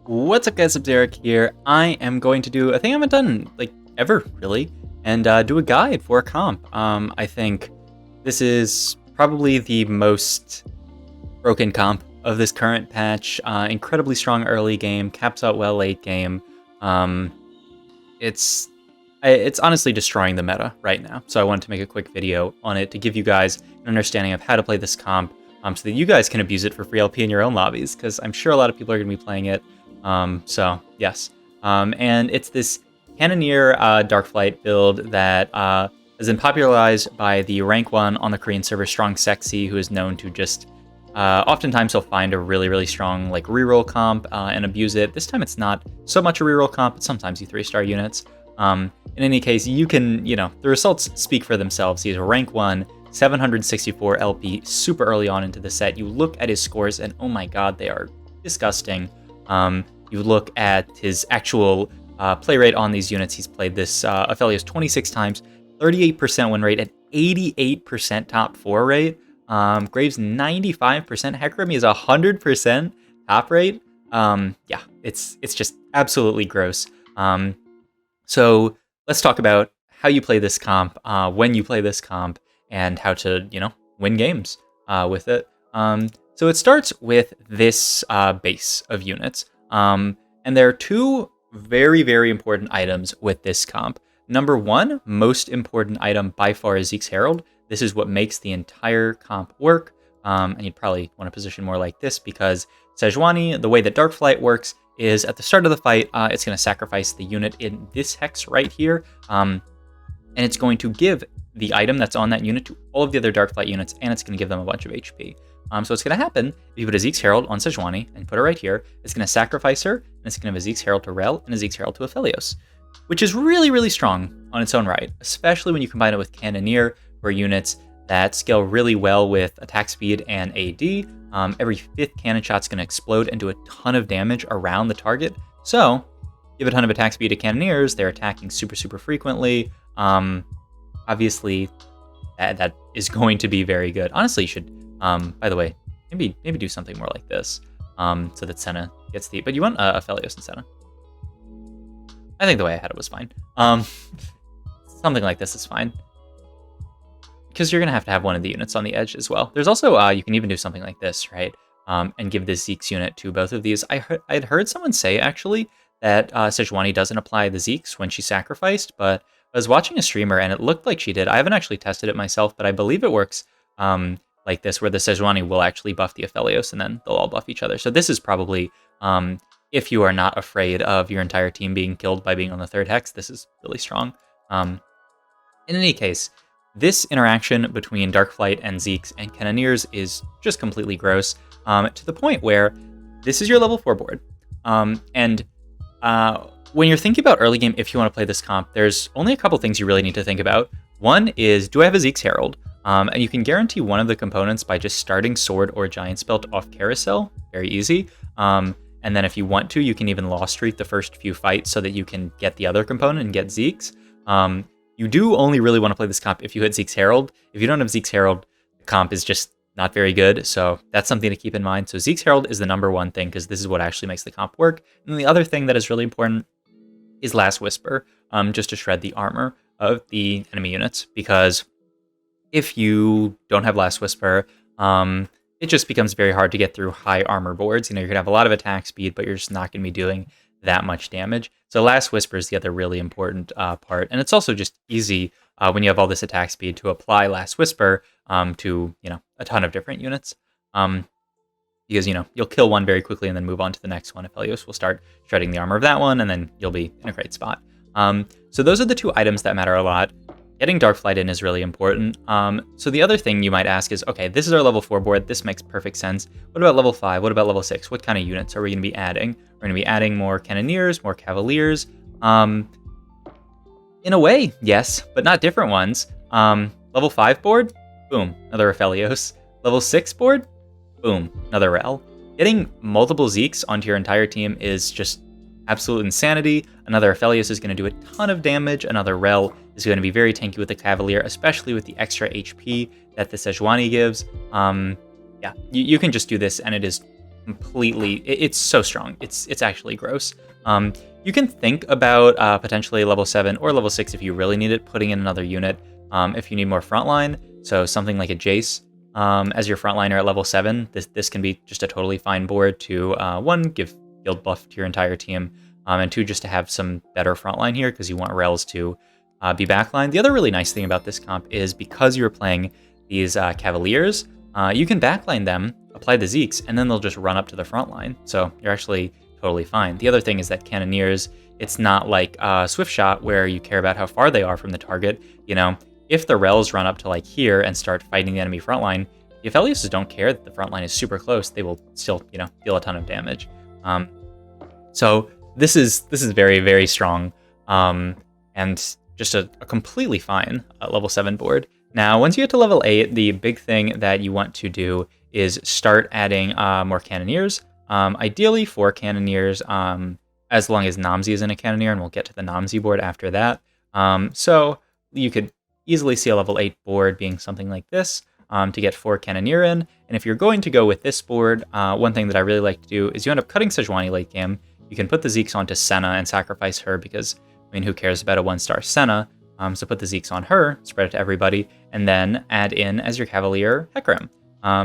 What's up, guys? It's Eric here. I am going to do a thing I haven't done like ever really, and do a guide for a comp. I think this is probably the most broken comp of this current patch. Incredibly strong early game, caps out well late game. It's honestly destroying the meta right now. So I wanted to make a quick video on it to give you guys an understanding of how to play this comp, so that you guys can abuse it for free LP in your own lobbies, because I'm sure a lot of people are going to be playing it. So yes, and it's this Cannoneer DARKFLIGHT build that has been popularized by the rank 1 on the Korean server Strong Sexy, who is known to just oftentimes he'll find a really strong like reroll comp and abuse it. This time it's not so much a reroll comp, but sometimes you 3-star units. In any case, you can, the results speak for themselves. He's a rank 1, 764 LP super early on into the set. You look at his scores and oh my god, they are disgusting. You look at his actual play rate on these units. He's played this Aphelios 26 times, 38% win rate, and 88% top 4 rate. Graves 95%. Hecarim is 100% top rate. Yeah, it's just absolutely gross. So let's talk about how you play this comp, when you play this comp, and how to win games with it. So it starts with this base of units. And there are two very important items with this comp. Number one, most important item by far is Zeke's Herald. This is what makes the entire comp work. And you'd probably want to position more like this, because Sejuani, the way that DARKFLIGHT works is at the start of the fight, it's going to sacrifice the unit in this hex right here. And it's going to give the item that's on that unit to all of the other DARKFLIGHT units, and it's going to give them a bunch of HP. So what's going to happen, if you put a Zeke's Herald on Sejuani and put her right here, it's going to sacrifice her, and it's going to have a Zeke's Herald to Rell and a Zeke's Herald to Aphelios, which is really strong on its own right, especially when you combine it with Cannoneer, or units that scale really well with attack speed and AD. Every 5th cannon shot's going to explode and do a ton of damage around the target. So, give a ton of attack speed to Cannoneers, they're attacking super frequently. Obviously, that is going to be very good. Honestly, you should, by the way, maybe do something more like this, so that Senna gets the... But you want Aphelios and Senna. I think the way I had it was fine. Something like this is fine, because you're going to have one of the units on the edge as well. There's also, you can even do something like this, right? And give this Zeke's unit to both of these. I'd heard someone say, actually, that Sejuani doesn't apply the Zeke's when she's sacrificed, but I was watching a streamer and it looked like she did. I haven't actually tested it myself, but I believe it works like this, where the Sejuani will actually buff the Aphelios, and then they'll all buff each other. So this is probably, if you are not afraid of your entire team being killed by being on the 3rd hex, this is really strong. In any case, this interaction between DARKFLIGHT and Zeke's and Cannoneers is just completely gross, to the point where this is your level 4 board. And when you're thinking about early game, if you want to play this comp, there's only a couple things you really need to think about. One is, do I have a Zeke's Herald? And you can guarantee one of the components by just starting Sword or Giant Spell off Carousel. Very easy. And then if you want to, you can even Lost Streak the first few fights so that you can get the other component and get Zeke's. You do only really want to play this comp if you hit Zeke's Herald. If you don't have Zeke's Herald, the comp is just not very good, so that's something to keep in mind. So Zeke's Herald is the number one thing, because this is what actually makes the comp work. And then the other thing that is really important is Last Whisper, just to shred the armor of the enemy units, because if you don't have Last Whisper, it just becomes very hard to get through high armor boards. You're going to have a lot of attack speed, but you're just not going to be doing that much damage. So Last Whisper is the other really important part, and it's also just easy when you have all this attack speed to apply Last Whisper to a ton of different units, because you'll kill one very quickly and then move on to the next one. Aphelios will start shredding the armor of that one, and then you'll be in a great spot. So those are the two items that matter a lot. Getting DARKFLIGHT in is really important. So the other thing you might ask is, okay, this is our level 4 board. This makes perfect sense. What about level 5? What about level 6? What kind of units are we going to be adding? We're going to be adding more Cannoneers, more Cavaliers. In a way, yes, but not different ones. Level 5 board, boom, another Aphelios. Level 6 board, boom, another Rell. Getting multiple Zeke's onto your entire team is just absolute insanity. Another Aphelios is going to do a ton of damage. Another Rell is going to be very tanky with the Cavalier, especially with the extra HP that the Sejuani gives. Yeah, you can just do this, and it is completely, it's so strong. It's actually gross. You can think about potentially level 7 or level 6 if you really need it, putting in another unit if you need more frontline. So something like a Jace as your frontliner at level 7. This can be just a totally fine board to, 1, give guild buff to your entire team, and 2, just to have some better frontline here because you want Rells to be backline. The other really nice thing about this comp is because you're playing these Cavaliers, you can backline them, apply the Zeeks, and then they'll just run up to the front line. So you're actually totally fine. The other thing is that Cannoneers, it's not like Swift Shot where you care about how far they are from the target. You know, if the Rells run up to like here and start fighting the enemy front line, the Aphelios don't care that the front line is super close. They will still, you know, deal a ton of damage. So this is very, very strong, and just a completely fine level 7 board. Now, once you get to level 8, the big thing that you want to do is start adding more Cannoneers. Ideally 4 Cannoneers, as long as Nomsy is in a Cannoneer, and we'll get to the Nomsy board after that. So you could easily see a level 8 board being something like this to get 4 Cannoneer in. And if you're going to go with this board, one thing that I really like to do is you end up cutting Sejuani late game. You can put the Zeeks onto Senna and sacrifice her because, I mean, who cares about a 1-star Senna? So put the Zeeks on her, spread it to everybody, and then add in as your Cavalier Hecarim,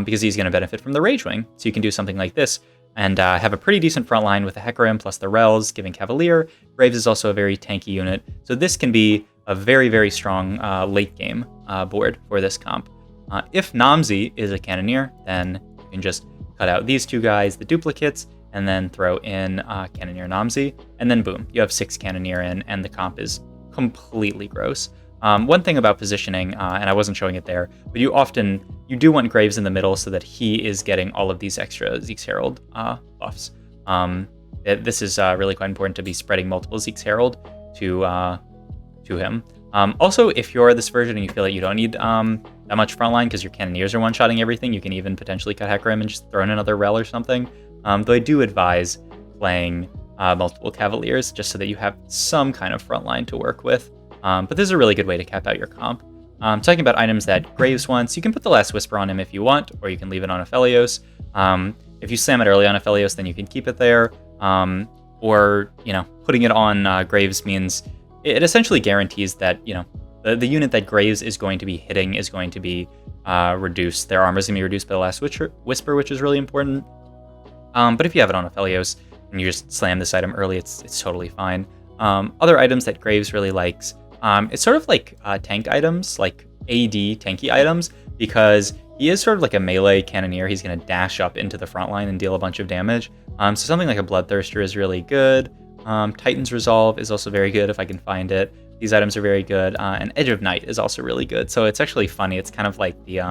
because he's going to benefit from the Rage Wing. So you can do something like this and have a pretty decent front line with the Hecarim plus the Rells, giving Cavalier. Graves is also a very tanky unit. So this can be a very, very strong late game board for this comp. If Nomsy is a Cannoneer, then you can just cut out these 2 guys, the duplicates, and then throw in Cannoneer Nomsy, and then boom, you have 6 Cannoneer in, and the comp is completely gross. One thing about positioning, and I wasn't showing it there, but you do want Graves in the middle so that he is getting all of these extra Zeke's Herald buffs. This is really quite important to be spreading multiple Zeke's Herald to him. Also, if you're this version and you feel like you don't need that much frontline because your Cannoneers are one-shotting everything, you can even potentially cut Hecarim and just throw in another Rell or something. Though I do advise playing multiple Cavaliers just so that you have some kind of frontline to work with. But this is a really good way to cap out your comp. Talking about items that Graves wants, you can put the Last Whisper on him if you want, or you can leave it on Aphelios. If you slam it early on Aphelios, then you can keep it there. Or, you know, putting it on Graves means it essentially guarantees that, you know, the unit that Graves is going to be hitting is going to be reduced. Their armor is going to be reduced by the Last Whisper, which is really important. But if you have it on Aphelios and you just slam this item early, it's totally fine. Other items that Graves really likes, it's sort of like tank items, like AD tanky items, because he is sort of like a melee Cannoneer. He's going to dash up into the front line and deal a bunch of damage. So something like a Bloodthirster is really good. Titan's Resolve is also very good if I can find it. These items are very good. And Edge of Night is also really good. So it's actually funny. It's kind of like the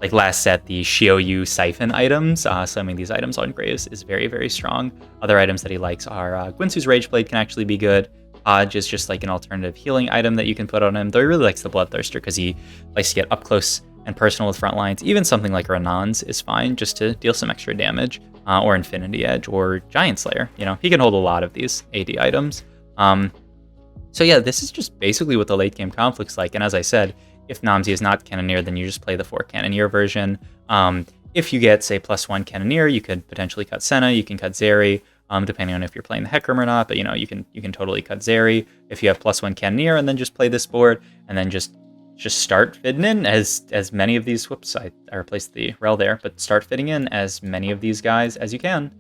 like last set, the Shioyu Siphon items. Slamming these items on Graves is very, very strong. Other items that he likes are Gwynsu's Rageblade can actually be good. Hodge is just like an alternative healing item that you can put on him, though he really likes the Bloodthirster because he likes to get up close and personal with front lines. Even something like Renan's is fine just to deal some extra damage, or Infinity Edge, or Giant Slayer. You know, he can hold a lot of these AD items. So yeah, this is just basically what the late game comp looks like. And as I said, if Nomsy is not Cannoneer, then you just play the 4 Cannoneer version. If you get, say, +1 Cannoneer, you could potentially cut Senna, you can cut Zeri, depending on if you're playing the Hecarim or not, but you know, you can totally cut Zeri if you have +1 Cannoneer, and then just play this board, and then just start fitting in as many of these, whoops, I replaced the Rell there, but start fitting in as many of these guys as you can.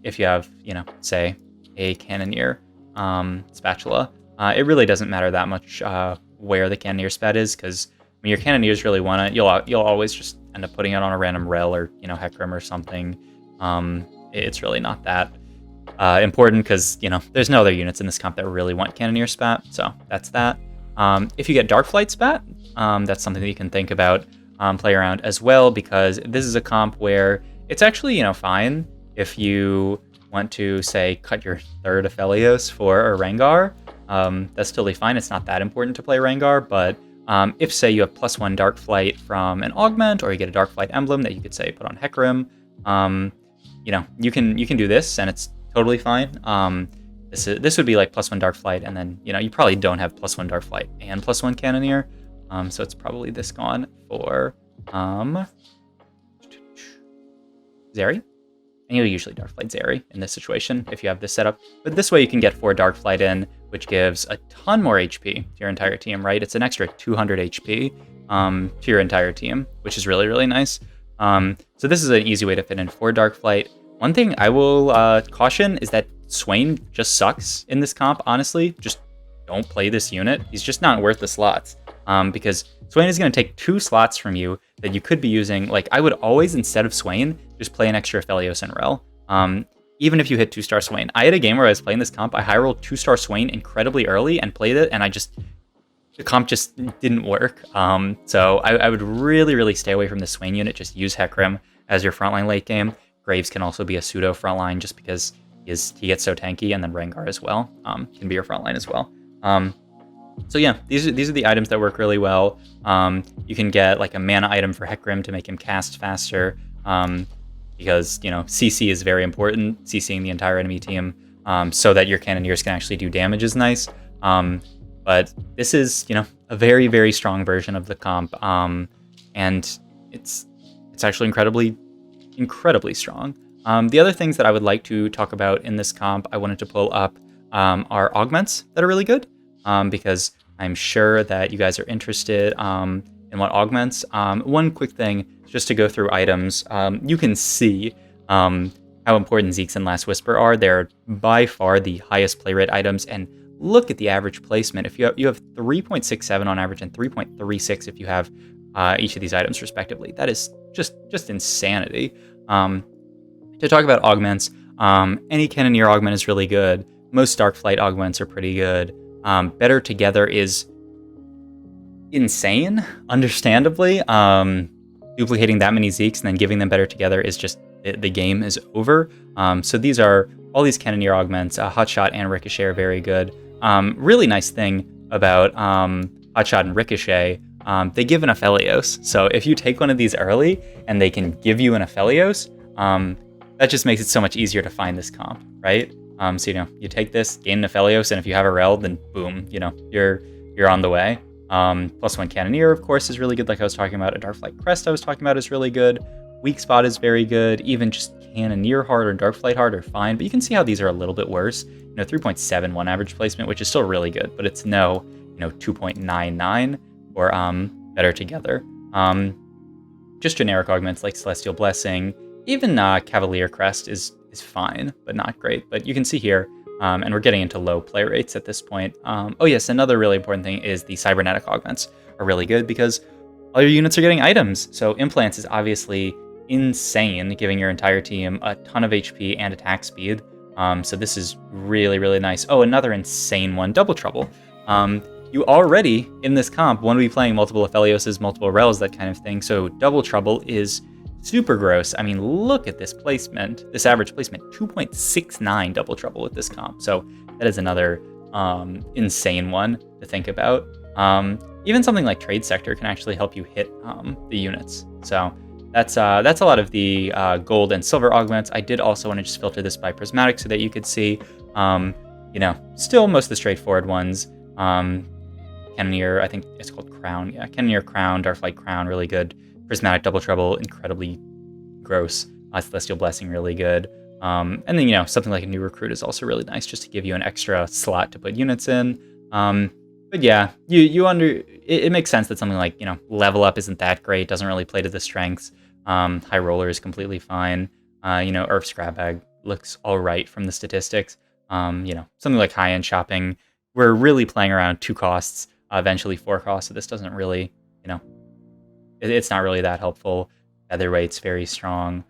If you have, you know, say, a Cannoneer spatula, it really doesn't matter that much where the Cannoneer spat is, because when your Cannoneers really want it, you'll always just end up putting it on a random Rell or, you know, Hecarim or something. It's really not that important because, you know, there's no other units in this comp that really want Cannoneer spat, so that's that. If you get DARKFLIGHT spat, that's something that you can think about, play around as well, because this is a comp where it's actually, you know, fine if you want to, say, cut your 3rd Aphelios for a Rengar. That's totally fine. It's not that important to play Rengar, but if, say, you have +1 DARKFLIGHT from an Augment, or you get a DARKFLIGHT emblem that you could, say, put on Hecarim, you know, you can do this, and it's totally fine. This would be like +1 DARKFLIGHT, and then, you know, you probably don't have +1 DARKFLIGHT and +1 Cannoneer, so it's probably this gone for Zeri. and you'll usually Darkflight Zeri in this situation if you have this setup. But this way you can get 4 Darkflight in, which gives a ton more HP to your entire team, right? It's an extra 200 HP to your entire team, which is really, really nice. So this is an easy way to fit in 4 Darkflight. One thing I will caution is that Swain just sucks in this comp, honestly. Just don't play this unit. He's just not worth the slots. Because Swain is going to take 2 slots from you that you could be using. Like, I would always, instead of Swain, just play an extra Aphelios and Rell. Even if you hit 2-star Swain. I had a game where I was playing this comp, I high rolled 2-star Swain incredibly early and played it, and the comp just didn't work. So I would really, really stay away from the Swain unit. Just use Hecarim as your frontline late game. Graves can also be a pseudo frontline just because he gets so tanky, and then Rengar as well can be your frontline as well. So yeah, these are the items that work really well. You can get like a mana item for Hecarim to make him cast faster, because, you know, CC is very important, CCing the entire enemy team, so that your Cannoneers can actually do damage is nice. But this is, you know, a very, very strong version of the comp, and it's actually incredibly strong. The other things that I would like to talk about in this comp, I wanted to pull up are augments that are really good, because I'm sure that you guys are interested in what augments. One quick thing, just to go through items, you can see how important Zeke's and Last Whisper are. They're by far the highest play rate items, and look at the average placement. If you have 3.67 on average and 3.36 if you have each of these items respectively. That is just insanity. To talk about augments, any Cannoneer augment is really good. Most Darkflight augments are pretty good. Better Together is insane, understandably. Duplicating that many Zekes and then giving them Better Together is just, the game is over. So these are all these Cannoneer augments. Hotshot and Ricochet are very good. Really nice thing about Hotshot and Ricochet, they give an Aphelios. So if you take one of these early and they can give you an Aphelios, that just makes it so much easier to find this comp, right? So, you know, you take this, gain an Aphelios, and if you have a Rell, then boom, you know, you're on the way. +1 Cannoneer, of course, is really good, like I was talking about. A Darkflight Crest I was talking about is really good. Weak Spot is very good. Even just Cannoneer Heart or Darkflight Heart are fine, but you can see how these are a little bit worse. You know, 3.71 average placement, which is still really good, but it's no, you know, 2.99 or Better Together. Just generic augments like Celestial Blessing, even Cavalier Crest is fine, but not great. But you can see here, and we're getting into low play rates at this point. Oh yes, another really important thing is the cybernetic augments are really good because all your units are getting items. So Implants is obviously insane, giving your entire team a ton of HP and attack speed. So this is really, really nice. Oh, another insane one, Double Trouble. You already, in this comp, want to be playing multiple Aphelioses, multiple Rells, that kind of thing. So Double Trouble is super gross. I mean, look at this placement, this average placement, 2.69 Double Trouble with this comp. So that is another insane one to think about. Even something like Trade Sector can actually help you hit the units. So that's a lot of the gold and silver augments. I did also want to just filter this by prismatic so that you could see, you know, still most of the straightforward ones. Cannoneer, I think it's called Crown. Yeah, Cannoneer Crown, Darkflight Crown, really good. Prismatic Double Trouble, incredibly gross. Celestial Blessing, really good. And then, you know, something like a New Recruit is also really nice just to give you an extra slot to put units in. But yeah, it makes sense that something like, you know, Level Up isn't that great, doesn't really play to the strengths. High Roller is completely fine. You know, Earth Scrap Bag looks all right from the statistics. You know, something like High End Shopping, we're really playing around 2 costs, eventually 4 costs, so this doesn't really, you know, it's not really that helpful. Featherweight's very strong.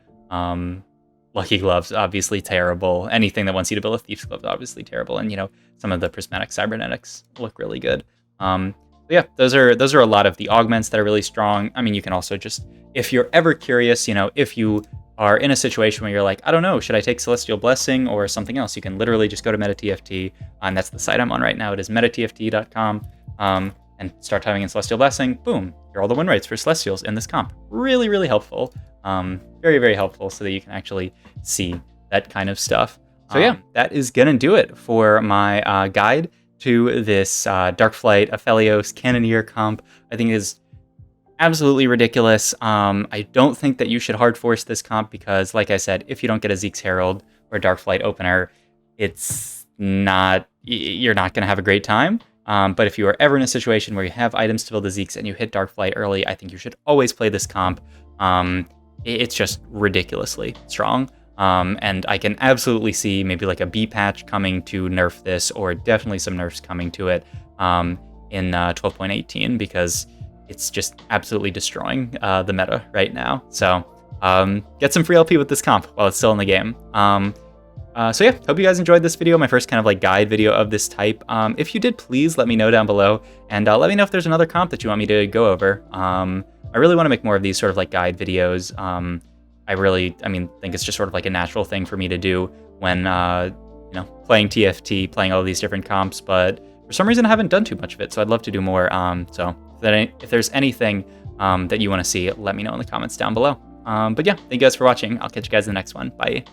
Lucky Gloves, obviously terrible. Anything that wants you to build a Thief's Glove, obviously terrible. And, you know, some of the prismatic cybernetics look really good. Yeah, those are a lot of the augments that are really strong. I mean, you can also just, if you're ever curious, you know, if you are in a situation where you're like, I don't know, should I take Celestial Blessing or something else? You can literally just go to MetaTFT, and that's the site I'm on right now. It is metatft.com, and start typing in Celestial Blessing. Boom, here are all the win rates for Celestials in this comp. Really, really helpful. Very, very helpful so that you can actually see that kind of stuff. So yeah, that is gonna do it for my guide to this Darkflight Aphelios Cannoneer comp. I think is absolutely ridiculous. I don't think that you should hard force this comp because, like I said, if you don't get a Zeke's Herald or DARKFLIGHT opener, you're not going to have a great time. But if you are ever in a situation where you have items to build the Zeeks and you hit DARKFLIGHT early, I think you should always play this comp. It's just ridiculously strong. And I can absolutely see maybe like a B patch coming to nerf this, or definitely some nerfs coming to it in 12.18, because it's just absolutely destroying the meta right now. So get some free LP with this comp while it's still in the game. So yeah, hope you guys enjoyed this video, my first kind of like guide video of this type. If you did, please let me know down below, and let me know if there's another comp that you want me to go over. I really want to make more of these sort of like guide videos. I think it's just sort of like a natural thing for me to do when, playing TFT, playing all these different comps, but for some reason I haven't done too much of it, so I'd love to do more. So if there's anything that you want to see, let me know in the comments down below. But yeah, thank you guys for watching. I'll catch you guys in the next one. Bye.